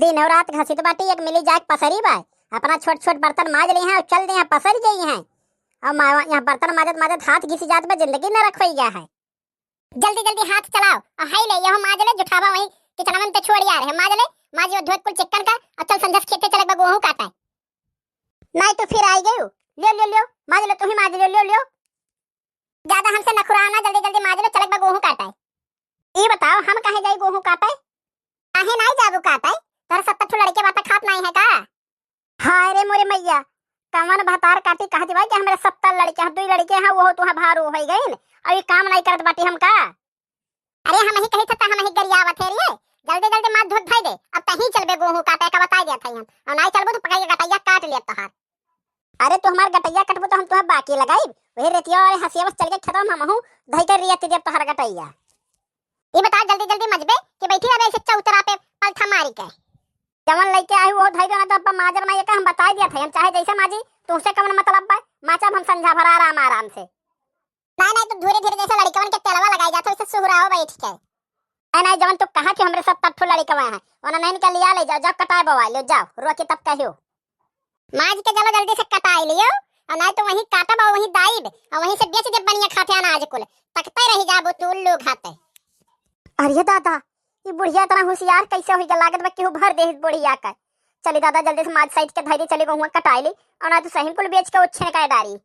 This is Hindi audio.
दिन और रात घसीट बाटी एक मिली जाए पसरी बा। अपना छोट छोट बर्तन माज ली हैं और चल दी हैं पसर गई हैं। और यहाँ बर्तन माजत माजत हाथ घिसी जात में जिंदगी न रखोई गया है। जल्दी जल्दी हाथ चलाओ और हाई ले यह माज ले जुठावा वहीं किचन में तो छोड़ यार है। माज ले माज यो धोत कुल चिकन का और चल संजस खेते चले गेहूं काटा है। नहीं तो फिर आई गयो लियो लियो लियो माज लो, तुम ही माज लियो लियो लियो। ज्यादा हमसे नखुराना, जल्दी जल्दी माज लो चले गेहूं काटा है। ये बताओ हम कहे जाई गेहूं काटा है? काहे नहीं जाबू काटा है? तार 70 लड़के बात खात नहीं है का? हाय रे मोरे मैया, कमन भातार काटी कहती भाई कि हमरे 70 लड़के हैं, 2 लड़के हैं वो तुहा भारू हो गई और ये काम नहीं करत बाटी हम का। अरे हम ही कही था हम ही गरियावत है रे। जल्दी जल्दी मार धोत भाई दे, अब तही चलबे गेहूं काटे का बता दिया था हम। और नहीं चलबो तो पकाइए गटैया काट लिया तोहार। अरे तो हमार गटैया कटबो तो हम तुहा बाकी लगाई वही रेतिया वाले हसिया बस चल के खत्म हम हूं धई कर रिया तेरे तोहार गटैया। ये बता जल्दी जल्दी मजबे कि बैठी रहे ऐसे चौतरा पे पलथा मारी के। जवन लेके आई वो धई ना तो अब माजर नहीं का हम बता दिया था हम चाहे जैसे माजी तुमसे कमन मतलब बा माचा हम समझा भरा आराम आराम से। नहीं नहीं तो धीरे धीरे जैसे लड़कवन के तेलवा लगाई जात वैसे सुहराओ बैठ के। नहीं नहीं जवन तू कहा कि हमरे 70 लड़कवा हैं वना नहीं के लिया ले जाओ, जब कटाए बवा ले जाओ रोके तब कहियो माज के चलो जल्दी से कटाई लियो। और नहीं तो वहीं काटब और वहीं दाइब और वहीं से बेच दे बनिया खाते अनाज कुल तकते रही जाबो तू उल्लू खाते। अरे दादा ये बुढ़िया तरह होशियार कैसे होई लागत बा केहू भर दे बुढ़िया का। चली दादा जल्दी से माज साइड के धैर्य चले गहुआ कटाई ली और ना तो सही कुल बेच के ओछे का डारी।